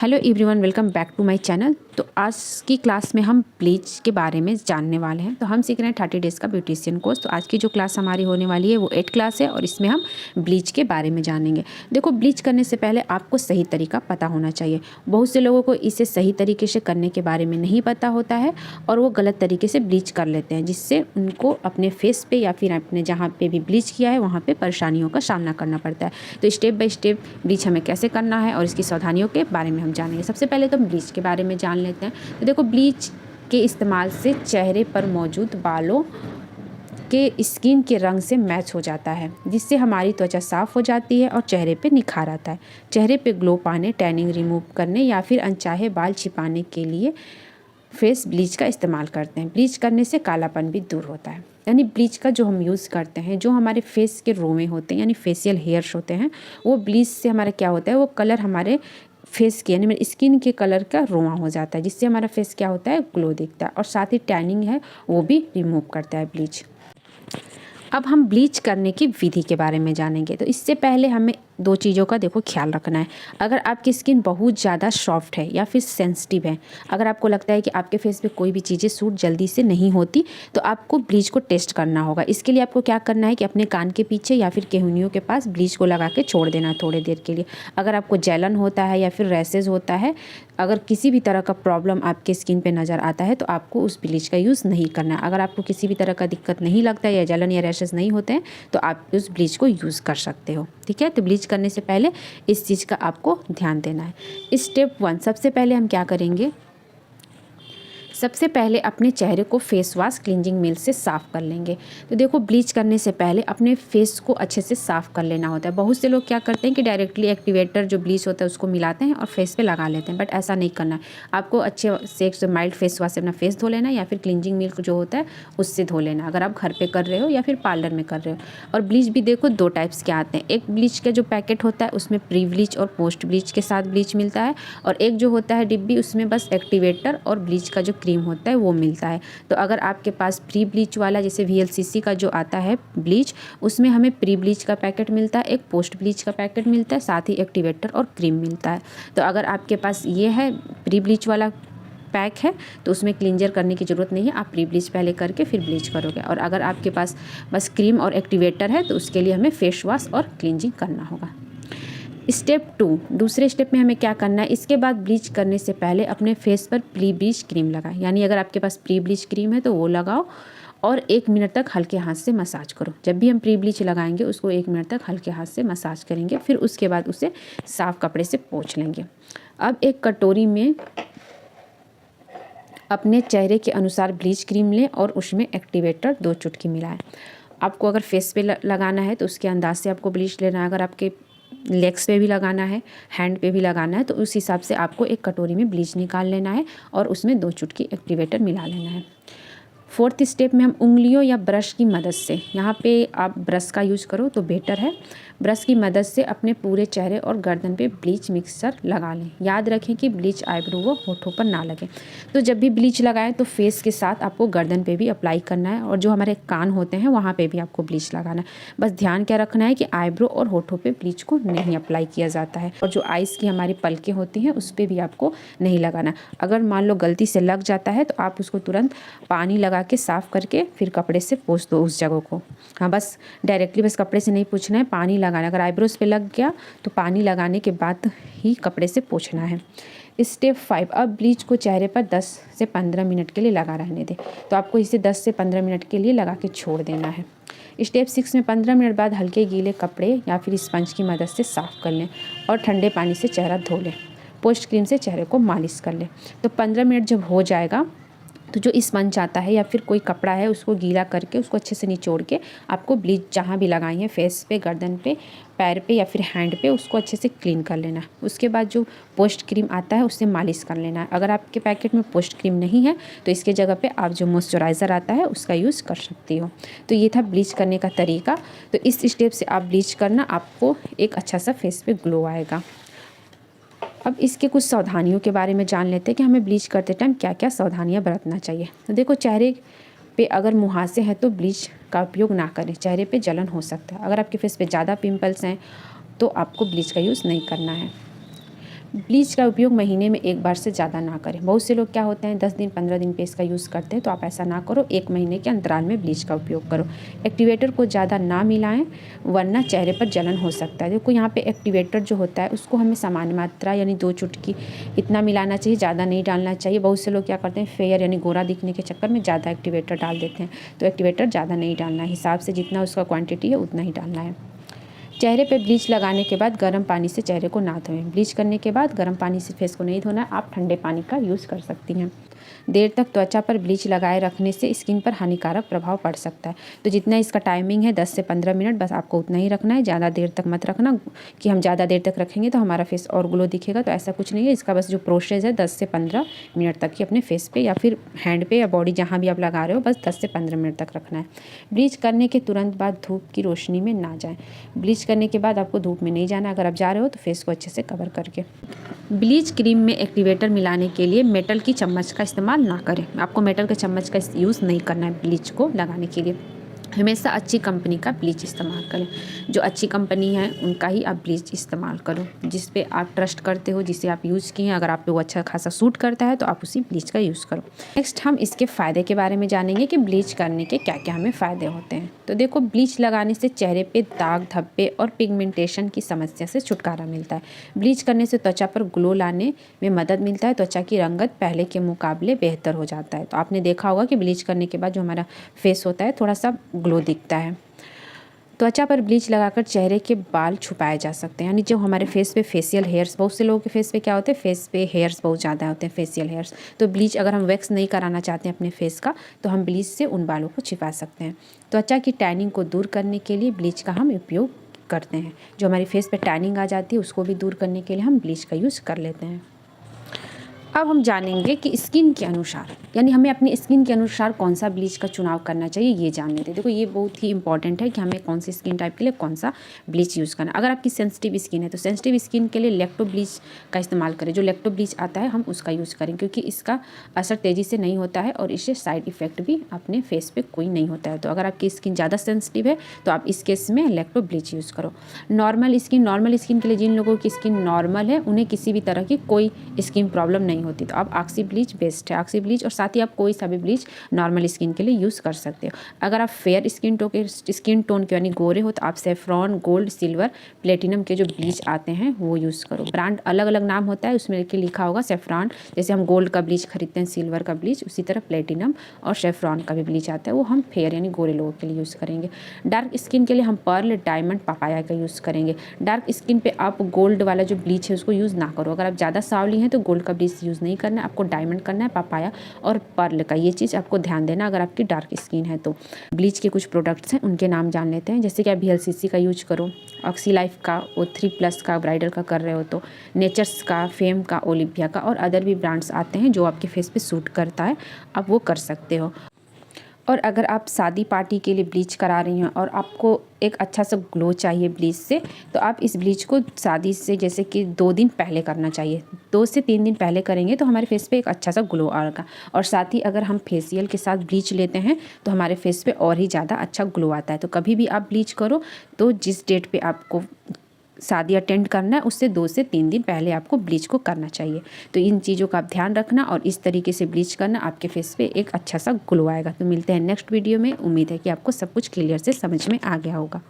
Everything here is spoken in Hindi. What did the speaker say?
Hello everyone, welcome back to my channel. तो आज की क्लास में हम ब्लीच के बारे में जानने वाले हैं। तो हम सीख रहे हैं 30 डेज़ का ब्यूटिशियन कोर्स। तो आज की जो क्लास हमारी होने वाली है वो 8 क्लास है और इसमें हम ब्लीच के बारे में जानेंगे। देखो, ब्लीच करने से पहले आपको सही तरीका पता होना चाहिए। बहुत से लोगों को इसे सही तरीके से करने के बारे में नहीं पता होता है और वो गलत तरीके से ब्लीच कर लेते हैं, जिससे उनको अपने फेस पे या फिर अपने जहाँ पे भी ब्लीच किया है वहाँ पे परेशानियों का सामना करना पड़ता है। तो स्टेप बाय स्टेप ब्लीच हमें कैसे करना है और इसकी सावधानियों के बारे में हम जानेंगे। सबसे पहले तो हम ब्लीच के बारे में जान लेते हैं। तो देखो, ब्लीच के इस्तेमाल से चेहरे पर मौजूद बालों के स्किन के रंग से मैच हो जाता है, जिससे हमारी त्वचा साफ हो जाती है और चेहरे पे निखार आता है। चेहरे पे ग्लो पाने, टैनिंग रिमूव करने या फिर अनचाहे बाल छिपाने के लिए फेस ब्लीच का इस्तेमाल करते हैं। ब्लीच करने से कालापन भी दूर होता है। यानी ब्लीच का जो हम यूज़ करते हैं, जो हमारे फेस के रोमे होते हैं यानी फेशियल हेयर्स होते हैं, वो ब्लीच से हमारा क्या होता है, वो कलर हमारे फेस के यानी मेरे स्किन के कलर का रोआ हो जाता है, जिससे हमारा फेस क्या होता है, ग्लो दिखता है। और साथ ही टैनिंग है वो भी रिमूव करता है ब्लीच। अब हम ब्लीच करने की विधि के बारे में जानेंगे। तो इससे पहले हमें दो चीज़ों का देखो ख्याल रखना है। अगर आपकी स्किन बहुत ज़्यादा सॉफ्ट है या फिर सेंसिटिव है, अगर आपको लगता है कि आपके फेस पे कोई भी चीज़ें सूट जल्दी से नहीं होती, तो आपको ब्लीच को टेस्ट करना होगा। इसके लिए आपको क्या करना है कि अपने कान के पीछे या फिर केहूनियों के पास ब्लीच को लगा के छोड़ देना थोड़ी देर के लिए। अगर आपको जलन होता है या फिर रैसेज होता है, अगर किसी भी तरह का प्रॉब्लम आपके स्किन पे नज़र आता है, तो आपको उस ब्लीच का यूज़ नहीं करना है। अगर आपको किसी भी तरह का दिक्कत नहीं लगता है या जलन या रैशेज नहीं होते हैं, तो आप उस ब्लीच को यूज़ कर सकते हो। ठीक है, तो ब्लीच करने से पहले इस चीज़ का आपको ध्यान देना है। स्टेप 1, सबसे पहले हम क्या करेंगे, सबसे पहले अपने चेहरे को फेस वॉश क्लींजिंग मिल्क से साफ़ कर लेंगे। तो देखो, ब्लीच करने से पहले अपने फेस को अच्छे से साफ़ कर लेना होता है। बहुत से लोग क्या करते हैं कि डायरेक्टली एक्टिवेटर जो ब्लीच होता है उसको मिलाते हैं और फेस पे लगा लेते हैं, बट ऐसा नहीं करना है। आपको अच्छे से एक माइल्ड फेस वॉश से अपना फेस धो लेना है या फिर क्लींजिंग मिल्क जो होता है उससे धो लेना, अगर आप घर पर कर रहे हो या फिर पार्लर में कर रहे हो। और ब्लीच भी देखो 2 टाइप्स के आते हैं। एक ब्लीच का जो पैकेट होता है उसमें प्री ब्लीच और पोस्ट ब्लीच के साथ ब्लीच मिलता है, और एक जो होता है डिब्बी, उसमें बस एक्टिवेटर और ब्लीच का जो क्रीम होता है वो मिलता है। तो अगर आपके पास प्री ब्लीच वाला जैसे VLCC का जो आता है ब्लीच, उसमें हमें प्री ब्लीच का पैकेट मिलता है, एक पोस्ट ब्लीच का पैकेट मिलता है, साथ ही एक्टिवेटर और क्रीम मिलता है। तो अगर आपके पास ये है प्री ब्लीच वाला पैक है, तो उसमें क्लींजर करने की ज़रूरत नहीं है। आप प्री ब्लीच पहले करके फिर ब्लीच करोगे। और अगर आपके पास बस क्रीम और एक्टिवेटर है, तो उसके लिए हमें फेस वॉश और क्लींजिंग करना होगा। स्टेप 2, दूसरे स्टेप में हमें क्या करना है, इसके बाद ब्लीच करने से पहले अपने फेस पर प्री ब्लीच क्रीम लगाएं। यानी अगर आपके पास प्री ब्लीच क्रीम है तो वो लगाओ और 1 मिनट तक हल्के हाथ से मसाज करो। जब भी हम प्री ब्लीच लगाएंगे उसको 1 मिनट तक हल्के हाथ से मसाज करेंगे, फिर उसके बाद उसे साफ़ कपड़े से पोंछ लेंगे। अब एक कटोरी में अपने चेहरे के अनुसार ब्लीच क्रीम लें और उसमें एक्टिवेटर 2 चुटकी मिलाएं। आपको अगर फेस पे लगाना है तो उसके अंदाज से आपको ब्लीच लेना है। अगर आपके लेग्स पे भी लगाना है, हैंड पे भी लगाना है, तो उस हिसाब से आपको एक कटोरी में ब्लीच निकाल लेना है और उसमें 2 चुटकी एक्टिवेटर मिला लेना है। 4th स्टेप में हम उंगलियों या ब्रश की मदद से, यहाँ पे आप ब्रश का यूज़ करो तो बेटर है, ब्रश की मदद से अपने पूरे चेहरे और गर्दन पे ब्लीच मिक्सचर लगा लें। याद रखें कि ब्लीच आईब्रो व होठों पर ना लगे। तो जब भी ब्लीच लगाएं तो फेस के साथ आपको गर्दन पे भी अप्लाई करना है, और जो हमारे कान होते हैं वहाँ पे भी आपको ब्लीच लगाना है। बस ध्यान क्या रखना है कि आईब्रो और होठों पे ब्लीच को नहीं अप्लाई किया जाता है, और जो आइज़ की हमारी पलकें होती हैं उस पर भी आपको नहीं लगाना। अगर मान लो गलती से लग जाता है तो आप उसको तुरंत पानी लगा के साफ़ करके फिर कपड़े से पोंछ दो उस जगह को। हाँ, बस डायरेक्टली बस कपड़े से नहीं पोंछना है, पानी लगाना। अगर आईब्रोज पे लग गया तो पानी लगाने के बाद ही कपड़े से पोंछना है। स्टेप 5, अब ब्लीच को चेहरे पर 10 से 15 मिनट के लिए लगा रहने दें। तो आपको इसे 10 से 15 मिनट के लिए लगा के छोड़ देना है। स्टेप 6 में 15 मिनट बाद हल्के गीले कपड़े या फिर स्पंज की मदद से साफ़ कर लें और ठंडे पानी से चेहरा धो लें। पोस्ट क्रीम से चेहरे को मालिश कर लें। तो 15 मिनट जब हो जाएगा तो जो स्पंज आता है या फिर कोई कपड़ा है उसको गीला करके उसको अच्छे से निचोड़ के आपको ब्लीच जहाँ भी लगाई है, फेस पे, गर्दन पे, पैर पे या फिर हैंड पे, उसको अच्छे से क्लीन कर लेना। उसके बाद जो पोस्ट क्रीम आता है उससे मालिश कर लेना है। अगर आपके पैकेट में पोस्ट क्रीम नहीं है तो इसके जगह पे आप जो मॉइस्चराइज़र आता है उसका यूज़ कर सकती हो। तो ये था ब्लीच करने का तरीका। तो इस स्टेप से आप ब्लीच करना, आपको एक अच्छा सा फेस पे ग्लो आएगा। अब इसके कुछ सावधानियों के बारे में जान लेते हैं कि हमें ब्लीच करते टाइम क्या क्या सावधानियां बरतना चाहिए। तो देखो, चेहरे पे अगर मुहासे हैं तो ब्लीच का उपयोग ना करें, चेहरे पे जलन हो सकता है। अगर आपके फेस पे ज़्यादा पिंपल्स हैं तो आपको ब्लीच का यूज़ नहीं करना है। ब्लीच का उपयोग महीने में एक बार से ज़्यादा ना करें। बहुत से लोग क्या होते हैं 10 दिन 15 दिन पे इसका यूज़ करते हैं, तो आप ऐसा ना करो। 1 महीने के अंतराल में ब्लीच का उपयोग करो। एक्टिवेटर को ज़्यादा ना मिलाएं, वरना चेहरे पर जलन हो सकता है। देखो यहाँ पे एक्टिवेटर जो होता है उसको हमें सामान्य मात्रा यानी 2 चुटकी इतना मिलाना चाहिए, ज़्यादा नहीं डालना चाहिए। बहुत से लोग क्या करते हैं फेयर यानी गोरा दिखने के चक्कर में ज़्यादा एक्टिवेटर डाल देते हैं, तो एक्टिवेटर ज़्यादा नहीं डालना है, हिसाब से जितना उसका क्वांटिटी है उतना ही डालना है। चेहरे पे ब्लीच लगाने के बाद गर्म पानी से चेहरे को ना धोएं। ब्लीच करने के बाद गर्म पानी से फेस को नहीं धोना, आप ठंडे पानी का यूज़ कर सकती हैं। देर तक त्वचा पर ब्लीच लगाए रखने से स्किन पर हानिकारक प्रभाव पड़ सकता है। तो जितना इसका टाइमिंग है 10 से 15 मिनट, बस आपको उतना ही रखना है। ज़्यादा देर तक मत रखना कि हम ज़्यादा देर तक रखेंगे तो हमारा फेस और ग्लो दिखेगा, तो ऐसा कुछ नहीं है। इसका बस जो प्रोसेस है 10 से 15 मिनट तक ही अपने फेस पे या फिर हैंड पे या बॉडी जहाँ भी आप लगा रहे हो, बस 10 से 15 मिनट तक रखना है। ब्लीच करने के तुरंत बाद धूप की रोशनी में ना जाएँ। ब्लीच करने के बाद आपको धूप में नहीं जाना। अगर आप जा रहे हो तो फेस को अच्छे से कवर करके। ब्लीच क्रीम में एक्टिवेटर मिलाने के लिए मेटल की चम्मच का इस्तेमाल ना करें। आपको मेटल के चम्मच का यूज़ नहीं करना है ब्लीच को लगाने के लिए। हमेशा अच्छी कंपनी का ब्लीच इस्तेमाल करें। जो अच्छी कंपनी है उनका ही आप ब्लीच इस्तेमाल करो, जिस पे आप ट्रस्ट करते हो, जिसे आप यूज़ किए हैं। अगर आप पे वो अच्छा खासा सूट करता है तो आप उसी ब्लीच का यूज़ करो। नेक्स्ट हम इसके फ़ायदे के बारे में जानेंगे कि ब्लीच करने के क्या क्या हमें फ़ायदे होते हैं। तो देखो, ब्लीच लगाने से चेहरे पे दाग धब्बे और पिगमेंटेशन की समस्या से छुटकारा मिलता है। ब्लीच करने से त्वचा पर ग्लो लाने में मदद मिलता है। त्वचा की रंगत पहले के मुकाबले बेहतर हो जाता है। तो आपने देखा होगा कि ब्लीच करने के बाद जो हमारा फेस होता है थोड़ा सा ग्लो दिखता है। त्वचा पर ब्लीच लगाकर चेहरे के बाल छुपाए जा सकते हैं, यानी जो हमारे फेस पे फेशियल हेयर्स, बहुत से लोगों के फेस पे क्या होते हैं, फेस पे हेयर्स बहुत ज़्यादा होते हैं, फेशियल हेयर्स। तो ब्लीच अगर हम वैक्स नहीं कराना चाहते हैं अपने फेस का, तो हम ब्लीच से उन बालों को छिपा सकते हैं। त्वचा की टैनिंग को दूर करने के लिए ब्लीच का हम उपयोग करते हैं। जो हमारी फेस पे टैनिंग आ जाती है उसको भी दूर करने के लिए हम ब्लीच का यूज़ कर लेते हैं। अब हम जानेंगे कि स्किन के अनुसार, यानी हमें अपनी स्किन के अनुसार कौन सा ब्लीच का चुनाव करना चाहिए, ये जान लेते हैं। देखो, ये बहुत ही इंपॉर्टेंट है कि हमें कौन सी स्किन टाइप के लिए कौन सा ब्लीच यूज़ करना है। अगर आपकी सेंसिटिव स्किन है तो सेंसिटिव स्किन के लिए लैक्टो ब्लीच का इस्तेमाल करें। जो लैक्टो ब्लीच आता है हम उसका यूज़ करें, क्योंकि इसका असर तेज़ी से नहीं होता है और इससे साइड इफ़ेक्ट भी अपने फेस पर कोई नहीं होता है। तो अगर आपकी स्किन ज़्यादा सेंसिटिव है तो आप इस केस में लैक्टो ब्लीच यूज़ करो। नॉर्मल स्किन के लिए, जिन लोगों की स्किन नॉर्मल है उन्हें किसी भी तरह की कोई स्किन प्रॉब्लम नहीं होती, तो आप ऑक्सी ब्लीच बेस्ट है। ऑक्सी ब्लीच और साथ ही आप कोई सा भी ब्लीच नॉर्मल स्किन के लिए यूज़ कर सकते हो। अगर आप फेयर स्किन टोन के यानी गोरे हो तो आप सेफ्रॉन, गोल्ड, सिल्वर, प्लेटिनम के जो ब्लीच आते हैं वो यूज़ करो। ब्रांड अलग अलग नाम होता है, उसमें लिखा होगा सेफ्रॉन। जैसे हम गोल्ड का ब्लीच खरीदते हैं, सिल्वर का ब्लीच, उसी तरह प्लेटिनम और सेफ्रॉन का भी ब्लीच आता है, वो हम फेयर यानी गोरे लोगों के लिए यूज़ करेंगे। डार्क स्किन के लिए हम पर्ल, डायमंड, पपाया का यूज़ करेंगे। डार्क स्किन पे आप गोल्ड वाला जो ब्लीच है उसको यूज़ ना करो। अगर आप ज़्यादा सांवली हैं तो गोल्ड का ब्लीच यूज़ नहीं करना है, आपको डायमंड करना है, पपाया और पर्ल का। ये चीज़ आपको ध्यान देना अगर आपकी डार्क स्किन है तो। ब्लीच के कुछ प्रोडक्ट्स हैं, उनके नाम जान लेते हैं। जैसे कि आप VLCC का यूज करो, ऑक्सी लाइफ का, O3+ का, ब्राइडल का कर रहे हो तो नेचर्स का, फेम का, ओलिविया का और अदर भी ब्रांड्स आते हैं जो आपके फेस पे सूट करता है, आप वो कर सकते हो। और अगर आप शादी पार्टी के लिए ब्लीच करा रही हैं और आपको एक अच्छा सा ग्लो चाहिए ब्लीच से, तो आप इस ब्लीच को शादी से जैसे कि 2 दिन पहले करना चाहिए। 2 से 3 दिन पहले करेंगे तो हमारे फेस पे एक अच्छा सा ग्लो आएगा। और साथ ही अगर हम फेशियल के साथ ब्लीच लेते हैं तो हमारे फेस पे और ही ज़्यादा अच्छा ग्लो आता है। तो कभी भी आप ब्लीच करो तो जिस डेट पे आपको शादी अटेंड करना है उससे 2 से 3 दिन पहले आपको ब्लीच को करना चाहिए। तो इन चीज़ों का आप ध्यान रखना और इस तरीके से ब्लीच करना, आपके फेस पे एक अच्छा सा ग्लो आएगा। तो मिलते हैं नेक्स्ट वीडियो में। उम्मीद है कि आपको सब कुछ क्लियर से समझ में आ गया होगा।